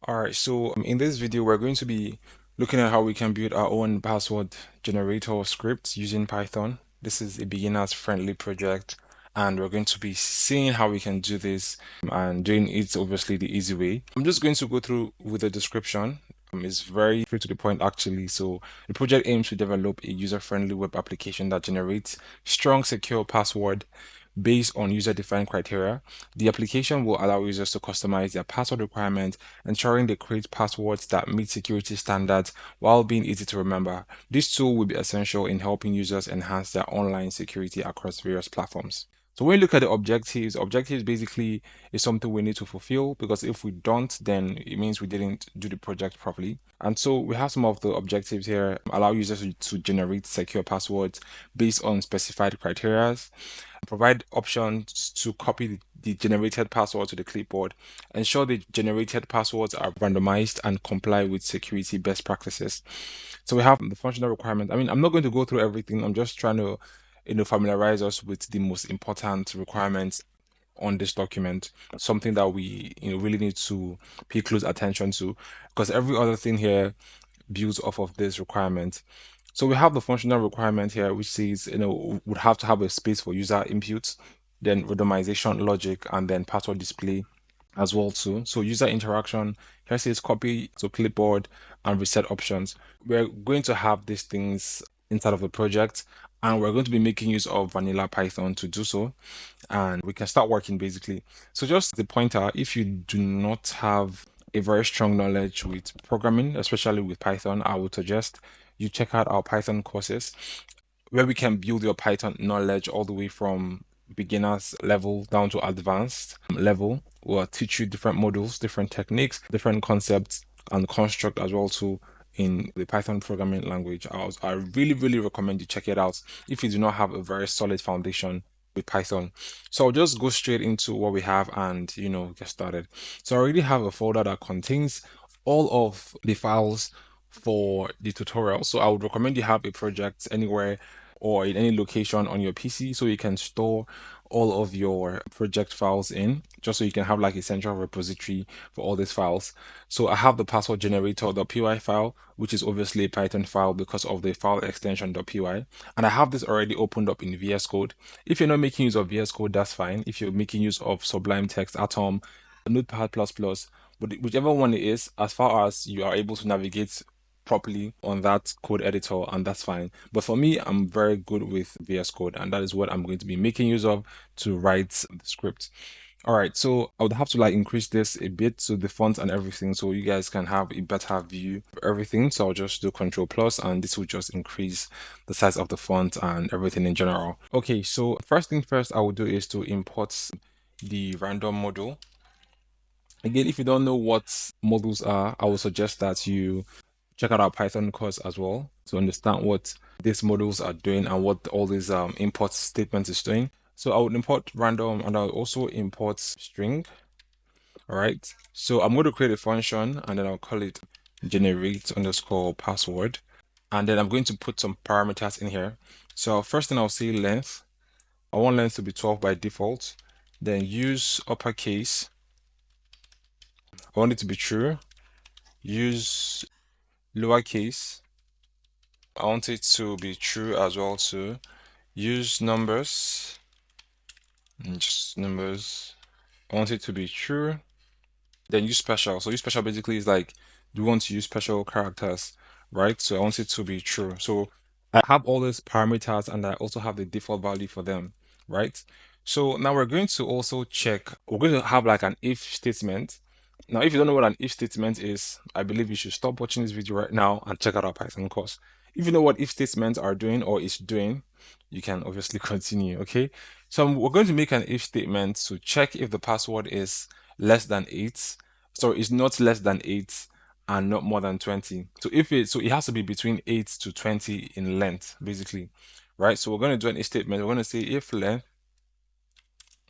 All right, so in this video, we're going to be looking at how we can build our own password generator script using Python. This is a beginner's friendly project, and we're going to be seeing how we can do this and doing it obviously the easy way. I'm just going to go through with the description. It's very straight to the point actually. So the project aims to develop a user-friendly web application that generates strong, secure password based on user-defined criteria. The application will allow users to customize their password requirements, ensuring they create passwords that meet security standards while being easy to remember. This tool will be essential in helping users enhance their online security across various platforms. So when you look at the objectives basically is something we need to fulfill, because if we don't, then it means we didn't do the project properly. And so we have some of the objectives here: allow users to generate secure passwords based on specified criteria, provide options to copy the generated password to the clipboard, ensure the generated passwords are randomized and comply with security best practices. So we have the functional requirement. I mean, I'm not going to go through everything. I'm just trying to, familiarize us with the most important requirements on this document, something that we really need to pay close attention to, because every other thing here builds off of this requirement. So we have the functional requirement here, which says, would have to have a space for user inputs, then randomization logic, and then password display as well too. So user interaction, here says copy to clipboard and reset options. We're going to have these things inside of the project, and we're going to be making use of vanilla Python to do so, and we can start working basically. So just the pointer, if you do not have a very strong knowledge with programming, especially with Python, I would suggest you check out our Python courses where we can build your Python knowledge all the way from beginners level down to advanced level. We'll teach you different modules, different techniques, different concepts and construct as well too in the Python programming language. I really, really recommend you check it out if you do not have a very solid foundation with Python. So I'll just go straight into what we have and get started. So I already have a folder that contains all of the files for the tutorial. So I would recommend you have a project anywhere or in any location on your PC so you can store all of your project files in, just so you can have like a central repository for all these files. So I have the password generator.py file, which is obviously a Python file because of the file extension.py. And I have this already opened up in VS Code. If you're not making use of VS Code, that's fine. If you're making use of Sublime Text, Atom, Notepad++, but whichever one it is, as far as you are able to navigate properly on that code editor, and that's fine. But for me, I'm very good with VS Code, and that is what I'm going to be making use of to write the script. All right, so I would have to like increase this a bit, so the font and everything, so you guys can have a better view of everything. So I'll just do Control Plus, and this will just increase the size of the font and everything in general. Okay, so first thing first I will do is to import the random module. Again, if you don't know what modules are, I would suggest that you check out our Python course as well to understand what these modules are doing and what all these import statements is doing. So I would import random and I'll also import string. All right. So I'm going to create a function and then I'll call it generate underscore password. And then I'm going to put some parameters in here. So first thing I'll say length. I want length to be 12 by default. Then use uppercase. I want it to be true. Use lowercase. I want it to be true as well too. Use numbers, just numbers. I want it to be true. Then use special. So use special basically is like, do you want to use special characters, right? So I want it to be true. So I have all these parameters and I also have the default value for them, right? So now we're going to also check, we're going to have like an if statement. Now, if you don't know what an if statement is, I believe you should stop watching this video right now and check out our Python course. If you know what if statements are doing or is doing, you can obviously continue, okay? So we're going to make an if statement to check if the password is less than 8. So it's not less than 8 and not more than 20. So it has to be between 8 to 20 in length, basically, right? So we're going to do an if statement. We're going to say if length,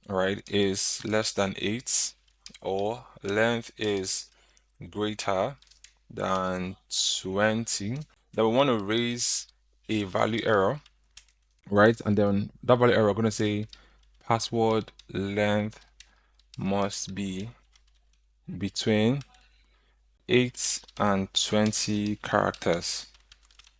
right, is less than 8 or length is greater than 20, then we want to raise a value error, right? And then that value error, we're going to say password length must be between 8 and 20 characters,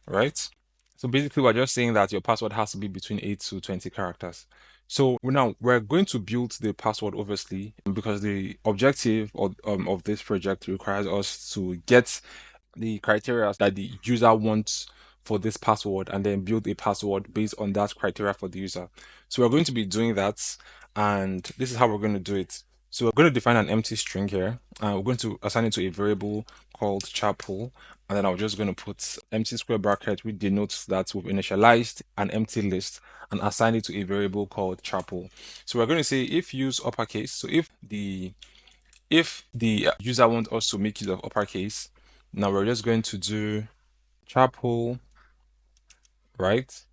right? So basically, we're just saying that your password has to be between 8 to 20 characters. So now we're going to build the password, obviously, because the objective of this project requires us to get the criteria that the user wants for this password and then build a password based on that criteria for the user. So we're going to be doing that, and this is how we're going to do it. So we're going to define an empty string here, and we're going to assign it to a variable called chapel, and then I'm just going to put empty square bracket, which denotes that we've initialized an empty list and assign it to a variable called chapel. So we're going to say if use uppercase. So if the user wants us to make use of uppercase, now we're just going to do chapel, right?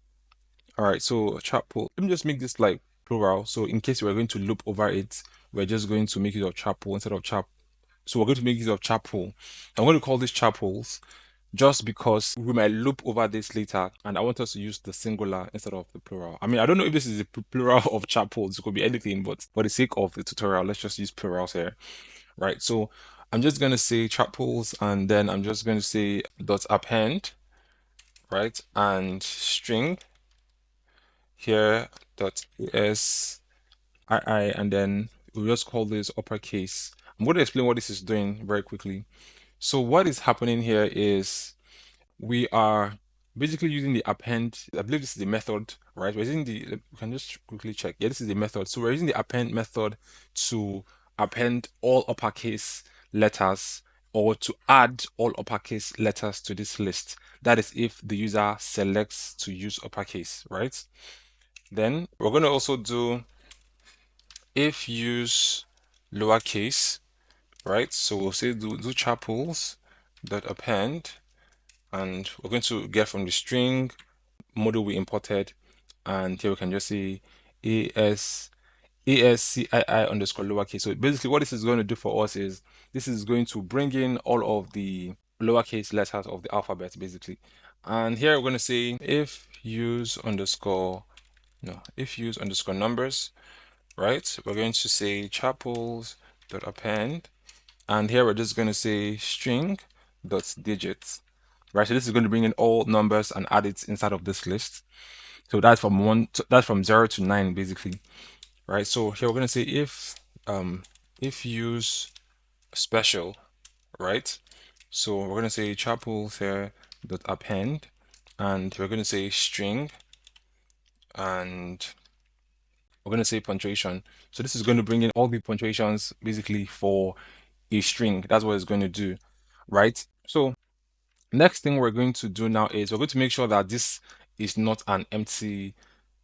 All right, so chapel. Let me just make this like plural. So in case we're going to loop over it, we're just going to make use of chapel instead of chap. So we're going to make use of chapel. I'm going to call these chapels just because we might loop over this later, and I want us to use the singular instead of the plural. I mean, I don't know if this is a plural of chapels. It could be anything, but for the sake of the tutorial, let's just use plurals here, right? So I'm just going to say chapels, and then I'm just going to say dot append, right? And string here dot s I, and then we'll just call this uppercase. I'm going to explain what this is doing very quickly. So what is happening here is we are basically using the append. I believe this is the method, right? We're using we can just quickly check. Yeah, this is the method. So we're using the append method to append all uppercase letters or to add all uppercase letters to this list. That is if the user selects to use uppercase, right? Then we're going to also do if use lowercase, right? So we'll say do chapels dot append, and we're going to get from the string model we imported, and here we can just say ascii underscore lowercase. So basically what this is going to do for us is this is going to bring in all of the lowercase letters of the alphabet basically. And here we're going to say if use underscore numbers, right? We're going to say chapels dot append, and here we're just going to say string dot digits, right? So this is going to bring in all numbers and add it inside of this list. So that's that's from 0 to 9 basically, right? So here we're going to say if use special, right? So we're going to say chapels here dot append, and we're going to say string, and we're going to say punctuation. So this is going to bring in all the punctuations basically for a string. That's what it's going to do, right? So next thing we're going to do now is we're going to make sure that this is not an empty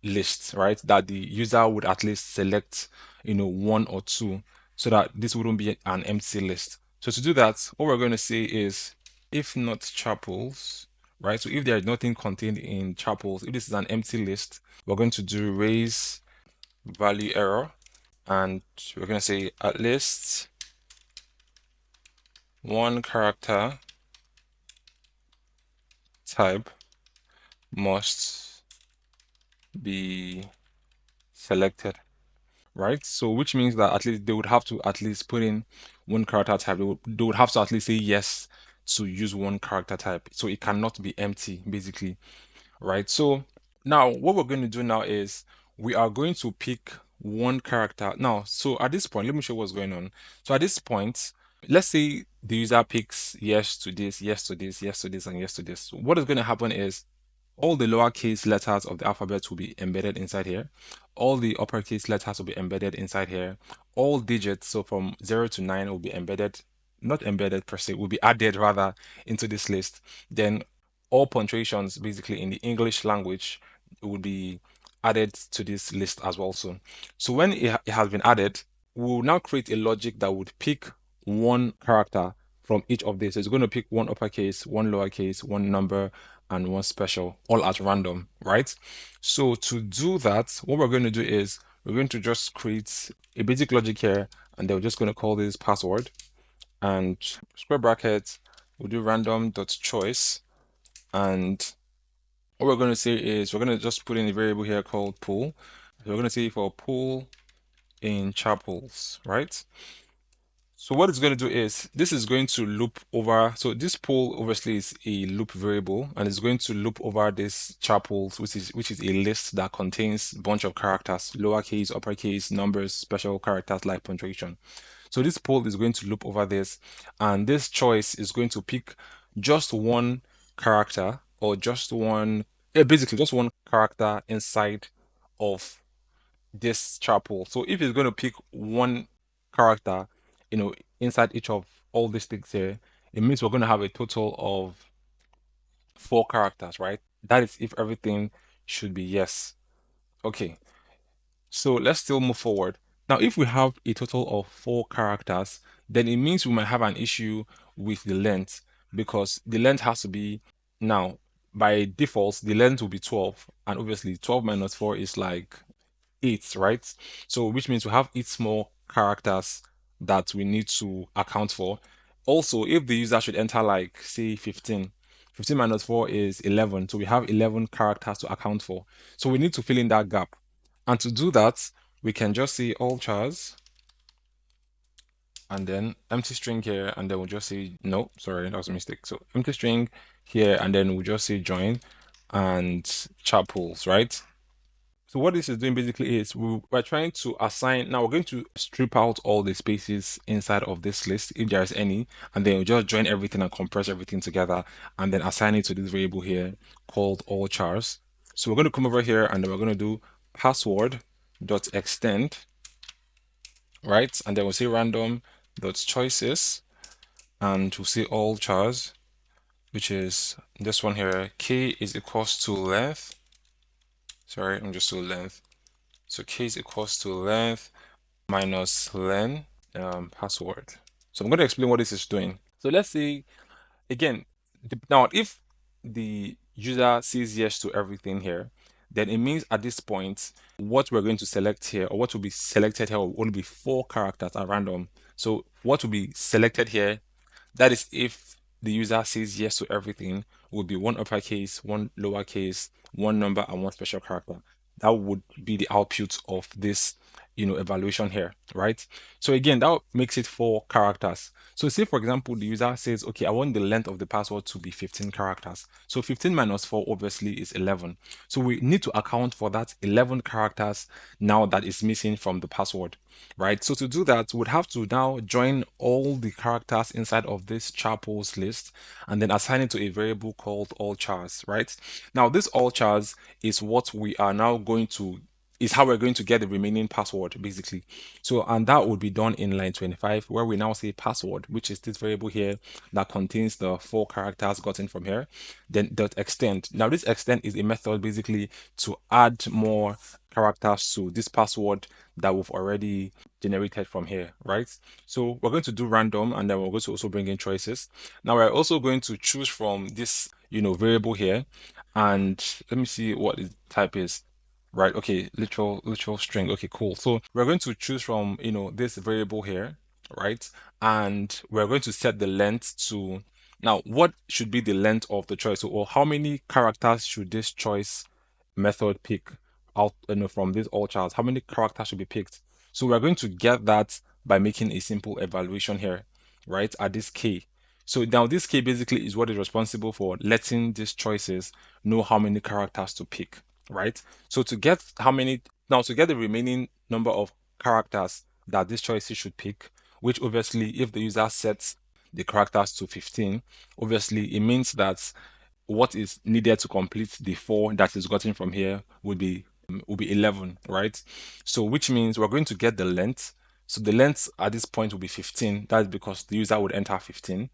list, right? That the user would at least select, one or two, so that this wouldn't be an empty list. So to do that, what we're going to say is if not chapels, right? So if there is nothing contained in chapels, if this is an empty list, we're going to do raise value error, and we're going to say at least one character type must be selected, right? So which means that at least they would have to at least put in one character type. They would have to at least say yes to use one character type. So it cannot be empty, basically, right? So now what we're going to do now is we are going to pick one character. Now, so at this point, let me show what's going on. So at this point, let's say the user picks yes to this, yes to this, yes to this, and yes to this. So what is going to happen is all the lowercase letters of the alphabet will be embedded inside here. All the uppercase letters will be embedded inside here. All digits, so from 0 to 9, will be embedded, not embedded per se, will be added rather into this list. Then all punctuations, basically in the English language, will be added to this list as well. So when it has been added, we'll now create a logic that would pick one character from each of these. So it's going to pick one uppercase, one lowercase, one number, and one special, all at random, right? So to do that, what we're going to do is we're going to just create a basic logic here, and then we're just going to call this password, and square bracket, we'll do random.choice, and what we're going to say is we're going to just put in a variable here called pool. So we're going to say for pool in chapels, right? So what it's going to do is this is going to loop over. So this pool obviously is a loop variable, and it's going to loop over this chapels, which is a list that contains a bunch of characters, lowercase, uppercase, numbers, special characters like punctuation. So this pool is going to loop over this, and this choice is going to pick just one character or just one, basically just one character inside of this chapel. So if it's going to pick one character, inside each of all these things here, it means we're going to have a total of four characters, right? That is if everything should be yes. Okay, so let's still move forward. Now, if we have a total of four characters, then it means we might have an issue with the length because the length has to be now by default, the length will be 12, and obviously 12 minus 4 is like 8, right? So which means we have 8 small characters that we need to account for. Also, if the user should enter like say 15, 15 minus 4 is 11. So we have 11 characters to account for. So we need to fill in that gap. And to do that, we can just say all chars and then empty string here, and then we'll just say no, sorry, that was a mistake. So empty string here, and then we'll just say join and chapels, right? So what this is doing basically is we're trying to assign. Now we're going to strip out all the spaces inside of this list if there's any, and then we'll just join everything and compress everything together, and then assign it to this variable here called all chars. So we're going to come over here, and then we're going to do password dot extend, right? And then we'll say random dot choices, and we'll say all chars, which is this one here. K is equals to length. Sorry, I'm just to length. So k is equals to length minus len password. So I'm going to explain what this is doing. So let's say again, now if the user says yes to everything here, then it means at this point, what we're going to select here, or what will be selected here, will be four characters at random. So what will be selected here, that is if the user says yes to everything, will be one uppercase, one lowercase, one number, and one special character. That would be the output of this, evaluation here, right? So again, that makes it four characters. So say for example, the user says, okay, I want the length of the password to be 15 characters. So 15 minus 4 obviously is 11. So we need to account for that 11 characters now that is missing from the password, right? So to do that, we'd have to now join all the characters inside of this chapels list and then assign it to a variable called all chars, right? Now this all chars is what we are now going to is how we're going to get the remaining password basically. So, and that would be done in line 25 where we now say password, which is this variable here that contains the four characters gotten from here, then dot extend. Now this extend is a method basically to add more characters to this password that we've already generated from here, right? So we're going to do random, and then we're going to also bring in choices. Now we're also going to choose from this, variable here, and let me see what the type is. Right, okay, literal string. Okay, cool. So we're going to choose from, this variable here, right? And we're going to set the length to, now what should be the length of the choice? Or how many characters should this choice method pick out, from this all chars? How many characters should be picked? So we're going to get that by making a simple evaluation here, right? At this k. So now this k basically is what is responsible for letting these choices know how many characters to pick, right? So to get to get the remaining number of characters that these choices should pick, which obviously if the user sets the characters to 15, obviously it means that what is needed to complete the four that is gotten from here would be 11, right? So which means we're going to get the length. So the length at this point will be 15. That's because the user would enter 15.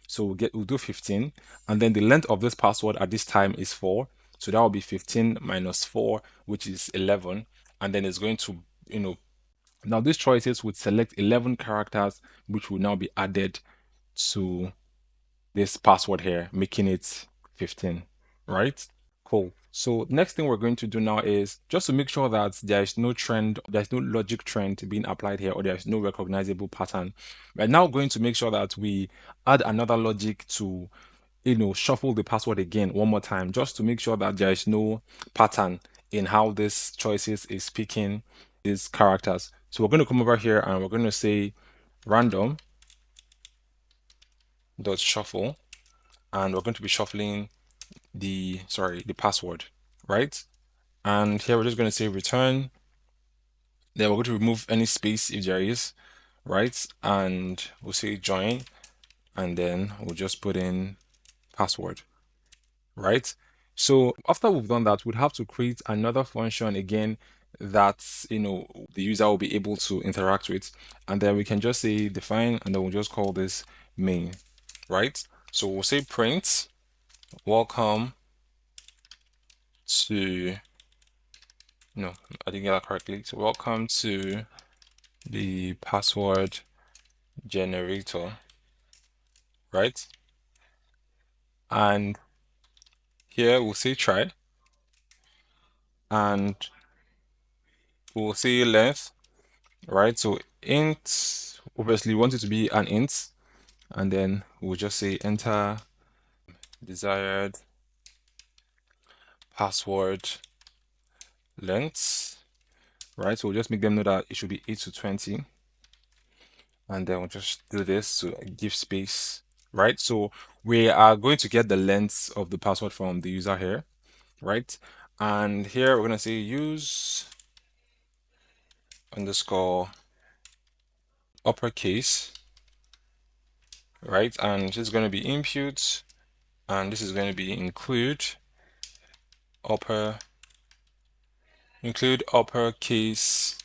So we'll do 15, and then the length of this password at this time is 4. So that will be 15 minus 4, which is 11. And then it's going to, now these choices would select 11 characters, which will now be added to this password here, making it 15, right? Cool. So next thing we're going to do now is just to make sure that there is no trend, there's no logic trend being applied here, or there is no recognizable pattern. We're now going to make sure that we add another logic to, shuffle the password again one more time, just to make sure that there is no pattern in how this choices is picking these characters. So we're going to come over here and we're going to say random dot shuffle, and we're going to be shuffling the password, right? And here we're just going to say return. Then we're going to remove any space if there is, right? And we'll say join, and then we'll just put in password, right? So after we've done that, we'd have to create another function again that the user will be able to interact with, and then we can just say define, and then we'll just call this main, right? So we'll say print welcome to, no, I didn't get that correctly. So welcome to the password generator, right? And here we'll say try, and we'll say length, right? So int, obviously we want it to be an int, and then we'll just say enter desired password length, right? So we'll just make them know that it should be 8 to 20, and then we'll just do this to give space, right? So we are going to get the length of the password from the user here, right? And here we're going to say use underscore uppercase, right? And this is going to be input, and this is going to be include uppercase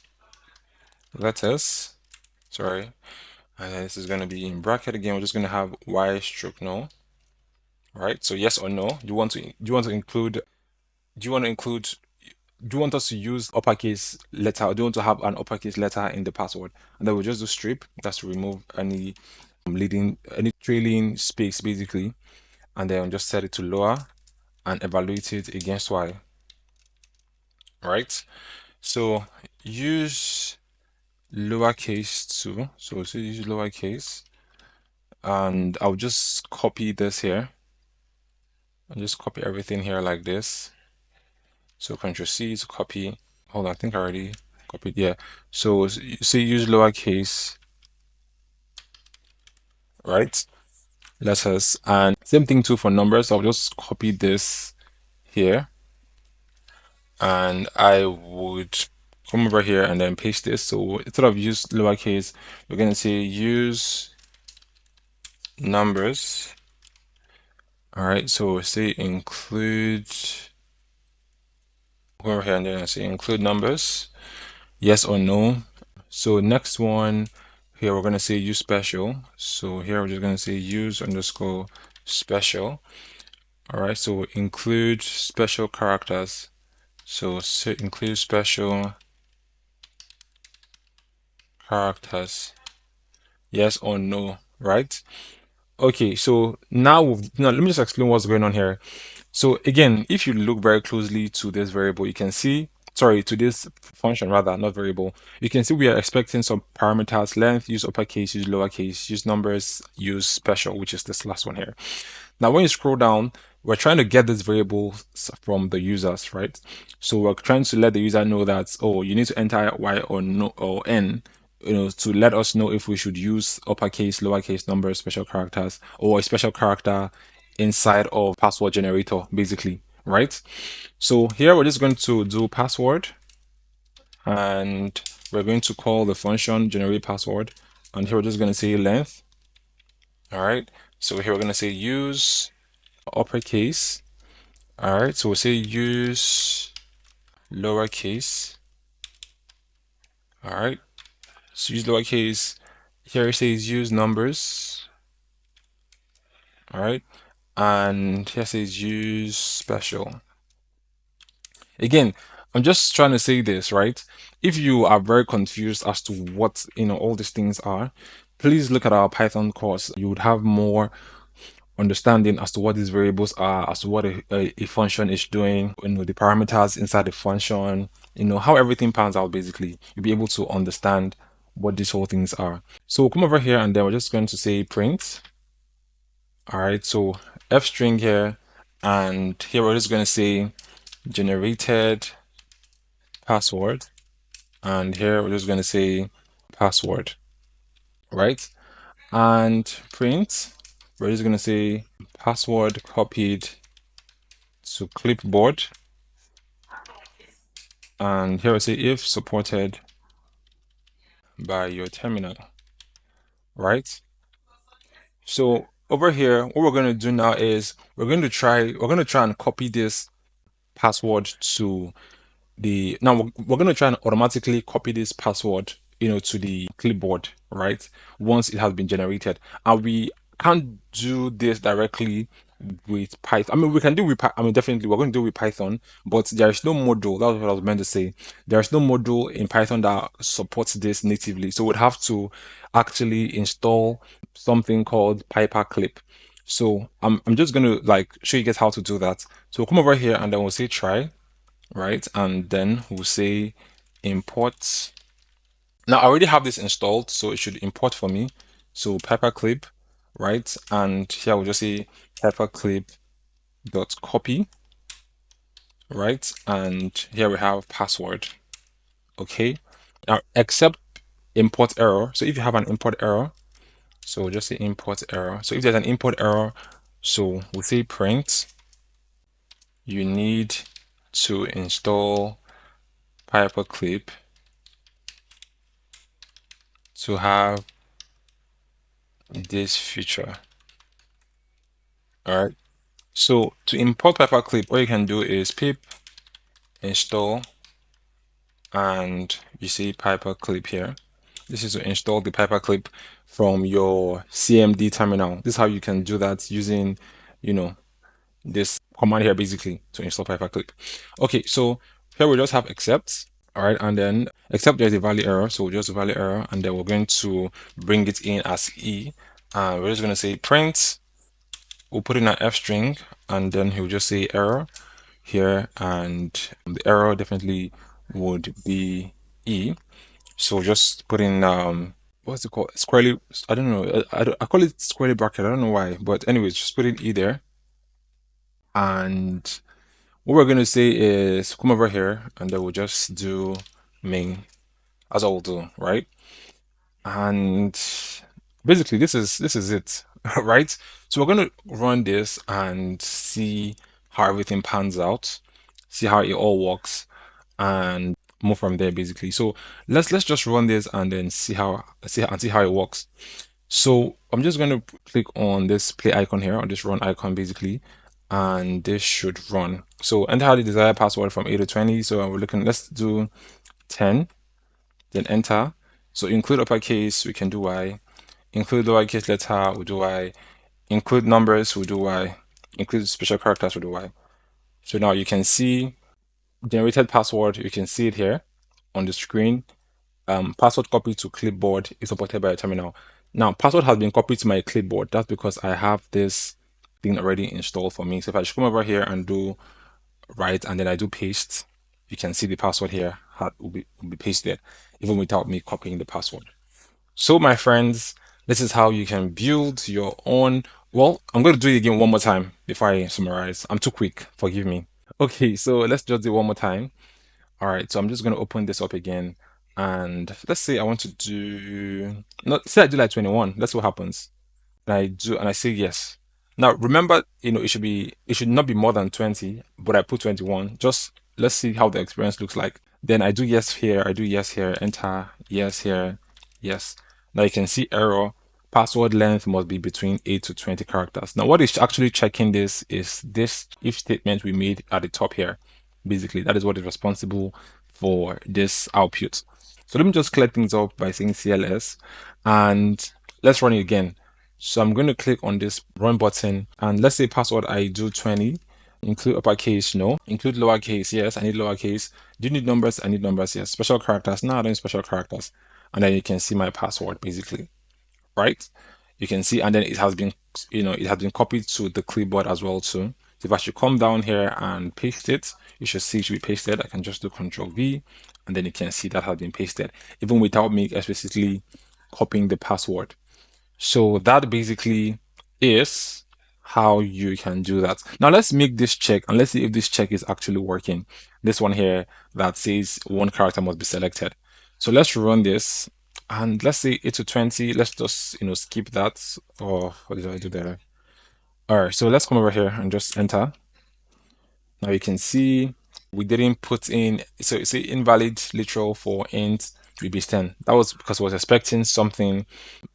letters, sorry. And then this is going to be in bracket again. We're just going to have y stroke no, right? So yes or no. Do you want to include? Do you want to include? Do you want us to use uppercase letter, or do you want to have an uppercase letter in the password? And then we'll just do strip. That's to remove any any trailing space basically, and then just set it to lower and evaluate it against y, right? So use lowercase too. So use lowercase, and I'll just copy this here. I'll just copy everything here like this. So Ctrl C to copy. Hold on, I think I already copied. Yeah. So you see, use lowercase, right? Letters, and same thing too for numbers. I'll just copy this here, and I would come over here and then paste this. So instead of use lowercase, we're going to say use numbers. All right, so say include, go over here and then I say include numbers, yes or no. So next one here, we're going to say use special. So here we're just going to say use underscore special. All right, so include special characters. So include special characters, yes or no, right? Okay, so now let me just explain what's going on here. So again, if you look very closely to this variable, you can see, sorry, to this function rather, not variable, you can see we are expecting some parameters: length, use uppercase, use lowercase, use numbers, use special, which is this last one here. Now, when you scroll down, we're trying to get this variable from the users, right? So we're trying to let the user know that, oh, you need to enter y or no or n, to let us know if we should use uppercase, lowercase, numbers, special characters, or a special character inside of password generator, basically, right? So here we're just going to do password, and we're going to call the function generate password, and here we're just going to say length. All right, so here we're going to say use uppercase. All right, so we'll say use lowercase. All right, so use lowercase. Here it says use numbers. All right, and here it says use special. Again, I'm just trying to say this, right? If you are very confused as to what all these things are, please look at our Python course. You would have more understanding as to what these variables are, as to what a function is doing, the parameters inside the function, how everything pans out basically. You'll be able to understand what these whole things are. So we'll come over here and then we're just going to say print. All right, so f string here, and here we're just going to say generated password, and here we're just going to say password, right? And print. we're just gonna say password copied to clipboard, and here we say if supported by your terminal, right? So over here, what we're going to do now is we're going to try and copy this password to the now we're going to try and automatically copy this password, to the clipboard, right? Once it has been generated, and we can't do this directly with Python. I mean, we can do with I mean, definitely we're going to do with Python, but there is no module. That's what I was meant to say. There is no module in Python that supports this natively, so we'd have to actually install something called Paperclip. So I'm just going to like show you guys how to do that. So we'll come over here and then we'll say try, right? And then we'll say import. Now I already have this installed, so it should import for me. So paperclip, right? And here we'll just say paperclip dot copy, right? And here we have password. Okay. Now except import error. So if you have an import error, so we'll just say import error. So if there's an import error, so we'll say print. You need to install paperclip to have this feature. All right. So to import paperclip, what you can do is pip install, and you see paperclip here. This is to install the paperclip from your CMD terminal. This is how you can do that using, this command here basically to install paperclip. Okay, so here we just have except. All right, and then except there's a value error, so we'll just value error, and then we're going to bring it in as E. And we're just going to say print. We'll put in an F string, and then he'll just say error here, and the error definitely would be E. So just put in what's it called? Squarely, I don't know. I call it squarely bracket. I don't know why, but anyways, just put in E there. And what we're going to say is come over here, and then we'll just do main as I will do, right? And basically this is it, right? So we're going to run this and see how everything pans out, see how it all works, and move from there basically. So let's just run this and then see how it works. So I'm just going to click on this play icon here, or this run icon basically, and this should run. So enter the desired password from 8 to 20. So we're looking, let's do 10, then enter. So include uppercase, we can do Y. Include lowercase letter, we'll do Y. Include numbers, we'll do Y. Include special characters, we'll do Y. So now you can see generated password, you can see it here on the screen. Password copy to clipboard is supported by a terminal. Now, password has been copied to my clipboard. That's because I have this thing already installed for me. So if I just come over here and do right, and then I do paste, you can see the password here will be pasted, even without me copying the password. So, my friends, this is how you can build your own. Well, I'm going to do it again one more time before I summarize. I'm too quick, forgive me. Okay, so let's just do it one more time. All right, so I'm just going to open this up again. And let's say I want to do, no, say I do like 21. Let's see what happens. And I do, and I say yes. Now remember, it should not be more than 20, but I put 21. Just let's see how the experience looks like. Then I do yes here, I do yes here, enter, yes here, yes. Now you can see error. Password length must be between 8 to 20 characters. Now, what is actually checking this is this if statement we made at the top here. Basically, that is what is responsible for this output. So let me just clear things up by saying CLS, and let's run it again. So I'm going to click on this run button, and let's say password I do 20. Include uppercase, no. Include lowercase, yes, I need lowercase. Do you need numbers? I need numbers, yes. Special characters, no, I don't need special characters. And then you can see my password basically, right? You can see, and then it has been copied to the clipboard as well too. So if I should come down here and paste it, you should see it should be pasted. I can just do Control V, and then you can see that has been pasted, even without me explicitly copying the password. So that basically is how you can do that. Now let's make this check and let's see if this check is actually working. This one here that says one character must be selected. So let's run this, and let's say 8 to 20. Let's just skip that. Or what did I do there? All right, so let's come over here and just enter. Now you can see we didn't put in, so it's invalid literal for int base 10. That was because I was expecting something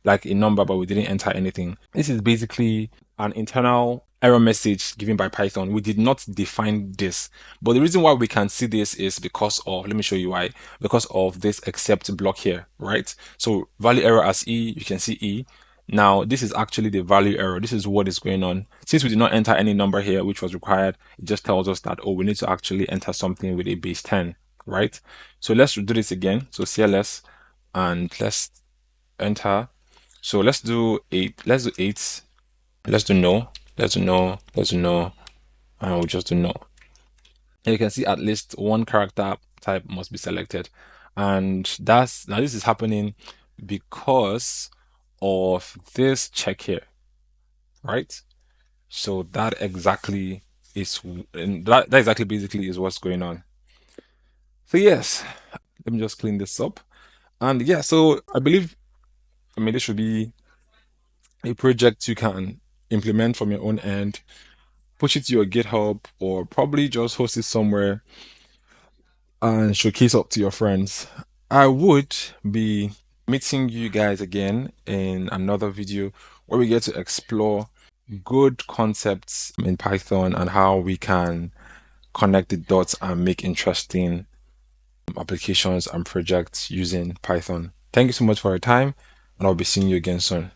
like a number, but we didn't enter anything. This is basically an internal error message given by Python. We did not define this, but the reason why we can see this is because of, let me show you why, because of this except block here, right? So value error as E, you can see E. Now, this is actually the value error. This is what is going on. Since we did not enter any number here, which was required, it just tells us that, oh, we need to actually enter something with a base 10, right? So let's do this again. So CLS, and let's enter. So let's do 8. Let's do 8. Let's do no. Let's do no. Let's do no. And we'll just do no. And you can see at least one character type must be selected. And that's now this is happening because of this check here, right? So that exactly is, and that exactly basically is what's going on. So yes, let me just clean this up. And yeah, so I believe, I mean, this should be a project you can implement from your own end, push it to your GitHub, or probably just host it somewhere and showcase up to your friends. I would be meeting you guys again in another video where we get to explore good concepts in Python and how we can connect the dots and make interesting applications and projects using Python. Thank you so much for your time, and I'll be seeing you again soon.